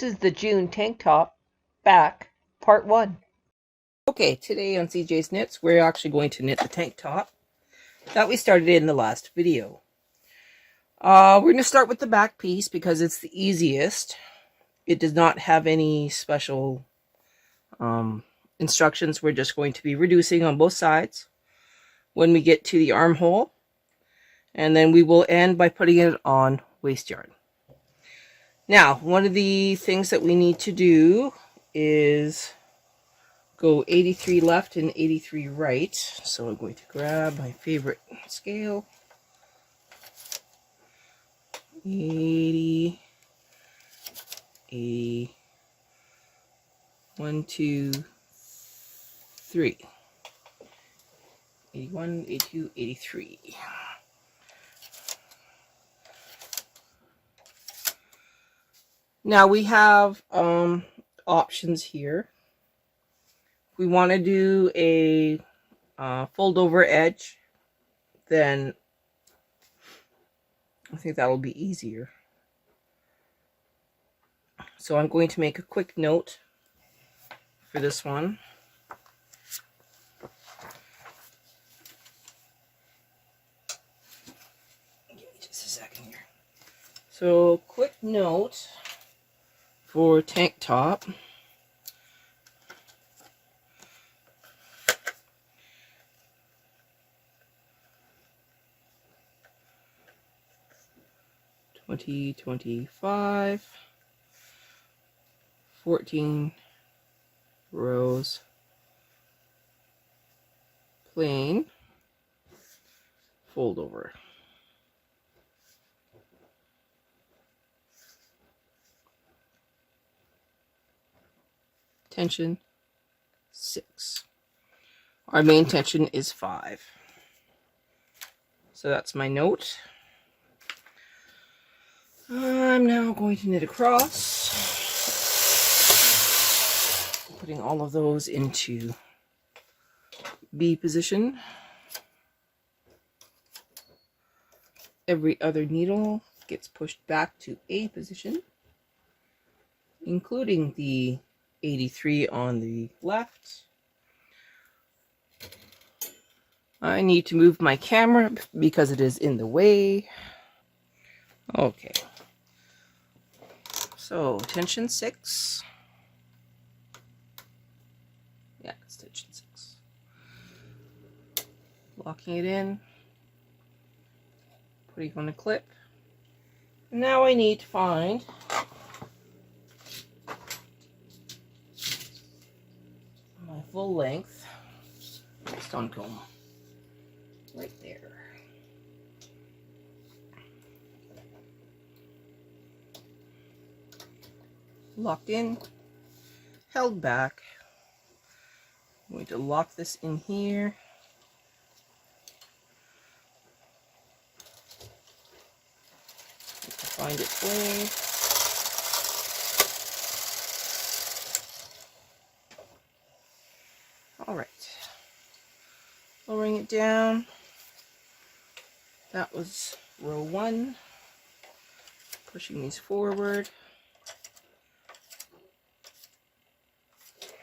This is the June tank top back part 1. Okay, today on CJ's Knits, we're actually going to knit the tank top that we started in the last video. We're going to start with the back piece because it's the easiest. It does not have any special instructions. We're just going to be reducing on both sides when we get to the armhole, and then we will end by putting it on waist yarn. Now, one of the things that we need to do is go 83 left and 83 right. So I'm going to grab my favorite scale. 80, 80, 1, 2, 3. 81, 82, 83. Now we have options here. If we want to do a fold over edge, then I think that'll be easier. So I'm going to make a quick note for this one. Give me just a second here. So, quick note for tank top. $20, $25, 14 rows, plain, fold over. Tension 6. Our main tension is 5. So that's my note. I'm now going to knit across, putting all of those into B position. Every other needle gets pushed back to A position, including the 83 on the left. I need to move my camera because it is in the way. Okay. So, tension 6. Yeah, it's tension 6. Locking it in. Putting it on a clip. And now I need to find my full length stone comb. Right there. Locked in, held back. I'm going to lock this in here. Find its way. All right. Lowering it down. That was row 1. Pushing these forward.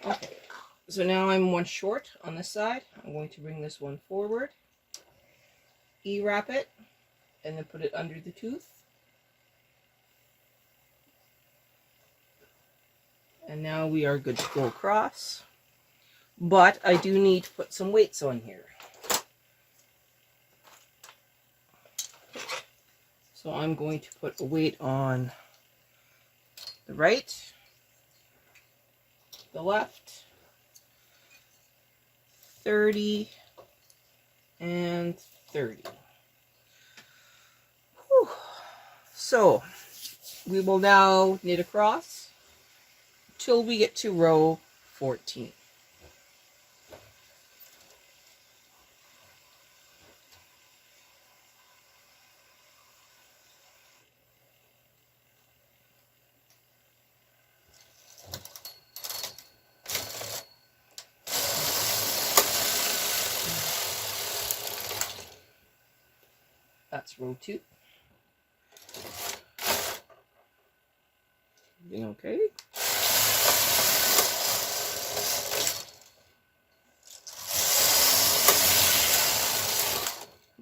Okay, so now I'm one short on this side. I'm going to bring this one forward, E-wrap it, and then put it under the tooth. And now we are good to go across. But I do need to put some weights on here. So I'm going to put a weight on the right, the left, 30, and 30. Whew. So we will now knit across till we get to row 14. That's row 2. everything okay?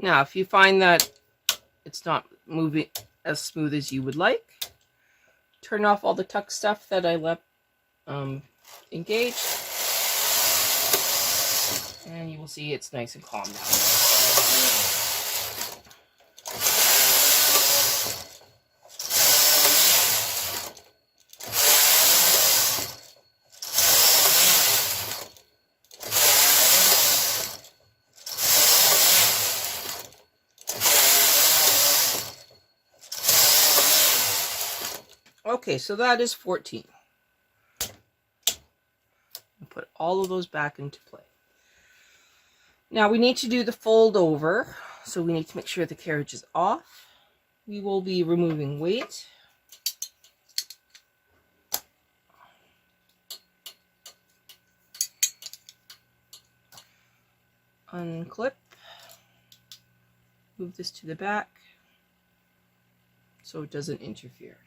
Now, if you find that it's not moving as smooth as you would like, turn off all the tuck stuff that I left engaged, and you will see it's nice and calm now. Okay, so that is 14. I'll put all of those back into play. Now we need to do the fold over, so we need to make sure the carriage is off. We will be removing weight. Unclip. Move this to the back so it doesn't interfere.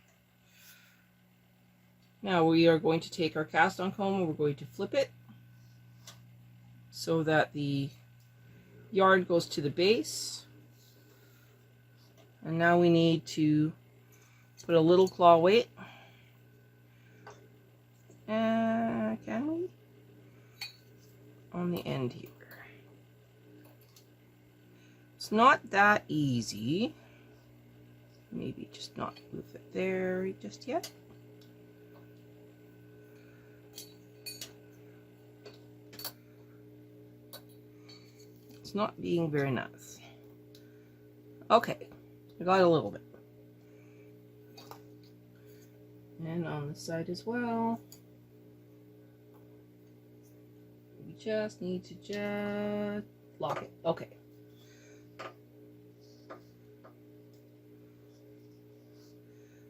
Now we are going to take our cast on comb and we're going to flip it so that the yard goes to the base. And now we need to put a little claw weight. Can we? On the end here. It's not that easy. Maybe just not move it there just yet. It's not being very nice. Okay, I got a little bit. And on the side as well. We just need to just lock it. Okay.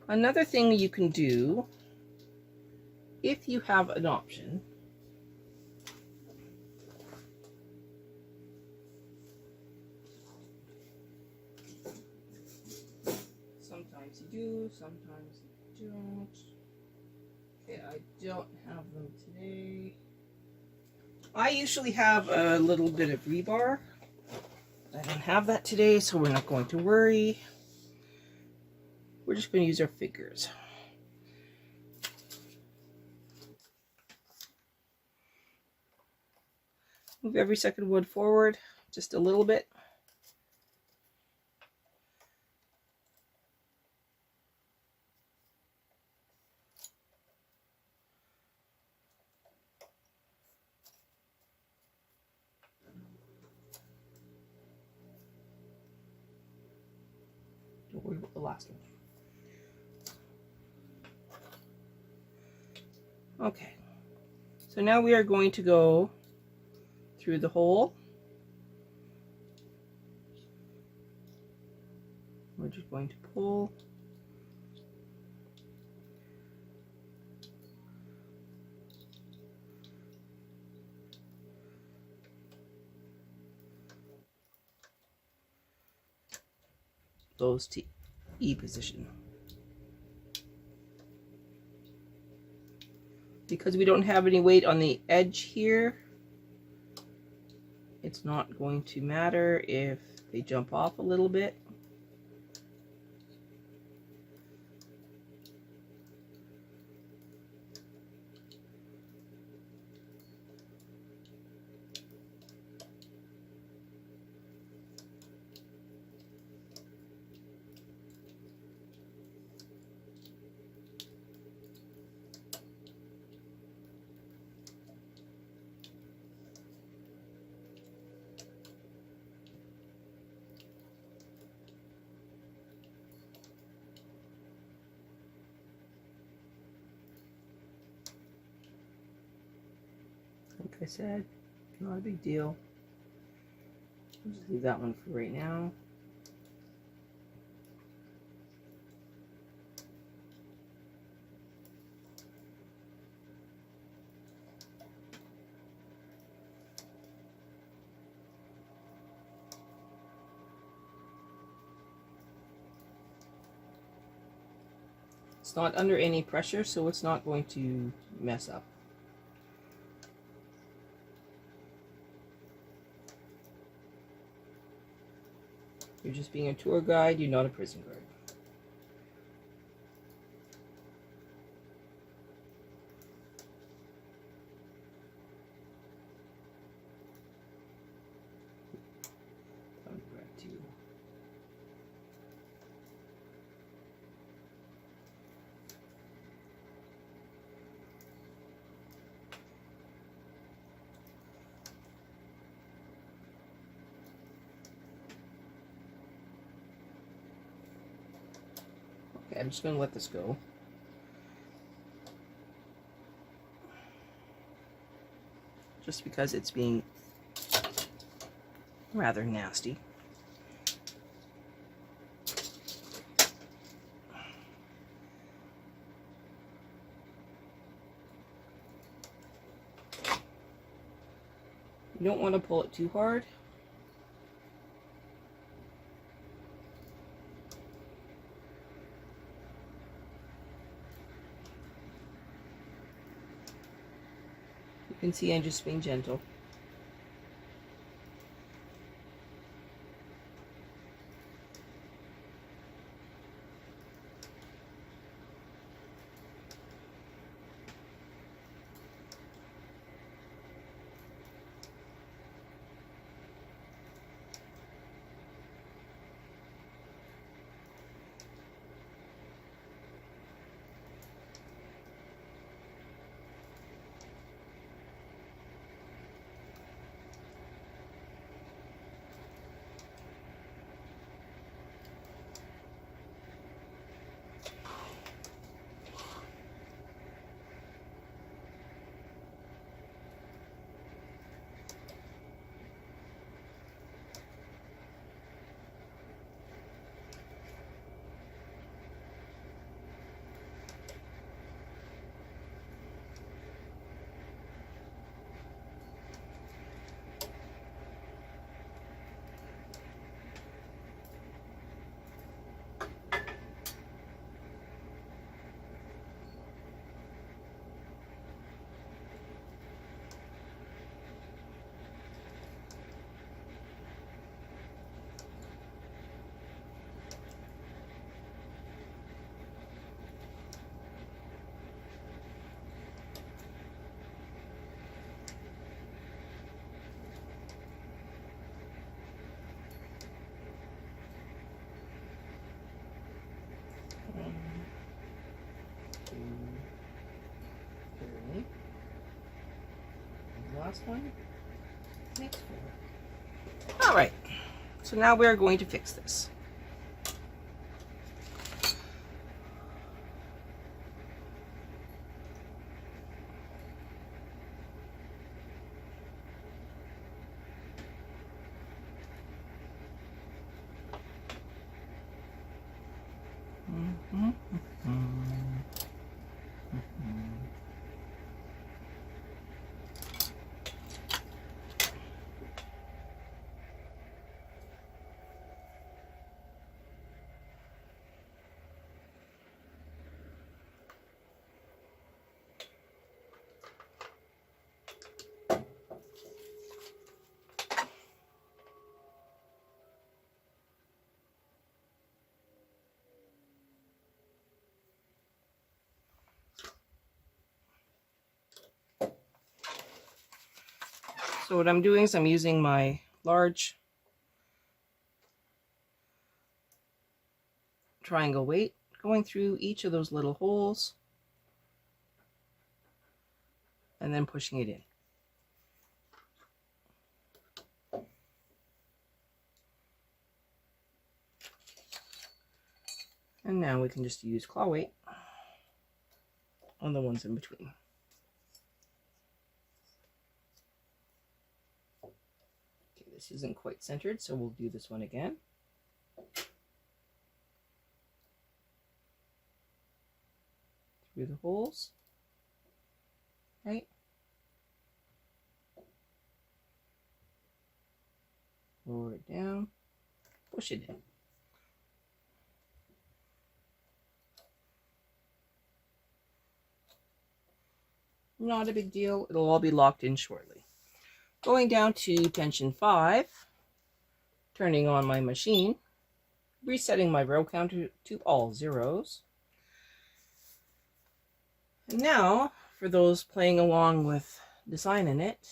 Another thing you can do, if you have an option, sometimes you do, sometimes you don't. Okay, I don't have them today. I usually have a little bit of rebar. I don't have that today, so we're not going to worry. We're just going to use our fingers. Move every second wood forward just a little bit. Don't worry about the last one. Okay, so now we are going to go through the hole. We're just going to pull. Those to E position. Because we don't have any weight on the edge here, it's not going to matter if they jump off a little bit. Like I said, not a big deal. I'll just leave that one for right now. It's not under any pressure, so it's not going to mess up. You're just being a tour guide, you're not a prison guard. Okay, I'm just going to let this go. Just because it's being rather nasty. You don't want to pull it too hard. You can see I'm just being gentle. Last one. Next one. All right. So now we are going to fix this. So what I'm doing is I'm using my large triangle weight, going through each of those little holes and then pushing it in. And now we can just use claw weight on the ones in between. Okay, this isn't quite centered, so we'll do this one again. Through the holes, right? Lower it down, push it in. Not a big deal. It'll all be locked in shortly. Going down to tension 5, turning on my machine, resetting my row counter to all zeros. And now, for those playing along with designing it,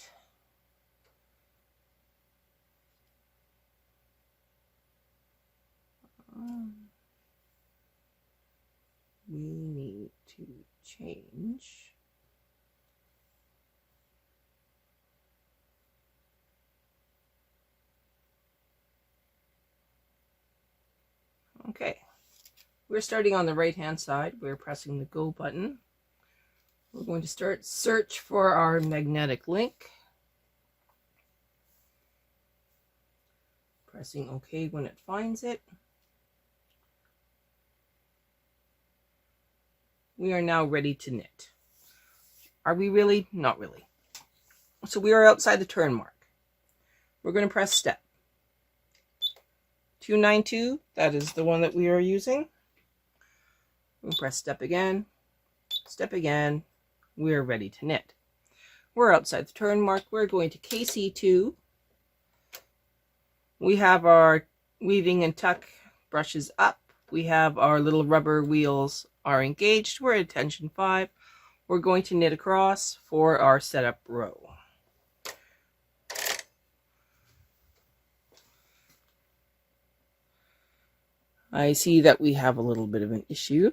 we need to change okay, we're starting on the right hand side. We're pressing the go button. We're going to start search for our magnetic link, pressing OK when it finds it. We are now ready to knit. Are we really? Not really. So we are outside the turn mark. We're going to press step 292. That is the one that we are using. We'll press step again, step again. We are ready to knit. We're outside the turn mark. We're going to KC2. We have our weaving and tuck brushes up. We have our little rubber wheels are engaged. We're at tension 5. We're going to knit across for our setup row. I see that we have a little bit of an issue,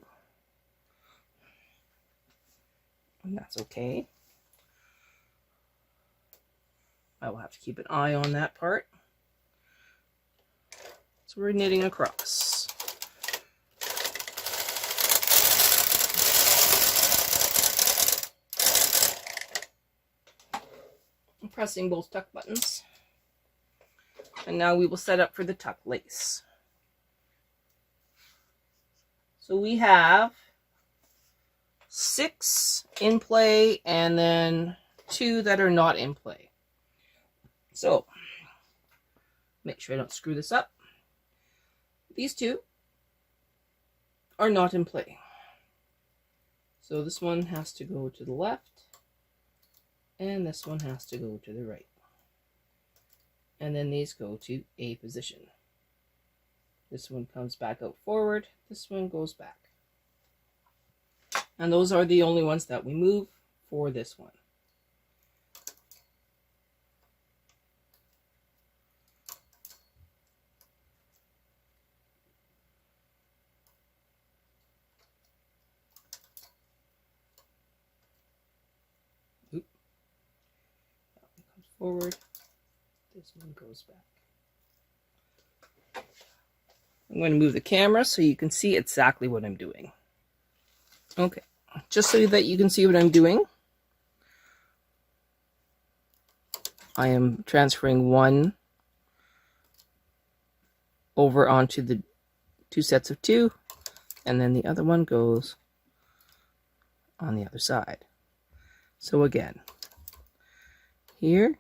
and that's okay. I will have to keep an eye on that part. So we're knitting across. I'm pressing both tuck buttons. And now we will set up for the tuck lace. So we have 6 in play and then 2 that are not in play. So make sure I don't screw this up. These 2 are not in play. So this one has to go to the left and this one has to go to the right. And then these go to A position. This one comes back out forward. This one goes back. And those are the only ones that we move for this one. Oop. That one comes forward. This one goes back. I'm going to move the camera so you can see exactly what I'm doing. Okay, just so that you can see what I'm doing, I am transferring one over onto the 2 sets of 2, and then the other one goes on the other side. So again, here,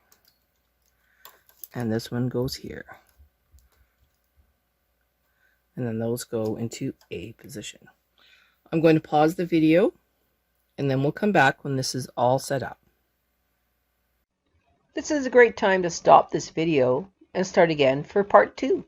and this one goes here. And then those go into A position. I'm going to pause the video and then we'll come back when this is all set up. This is a great time to stop this video and start again for part 2.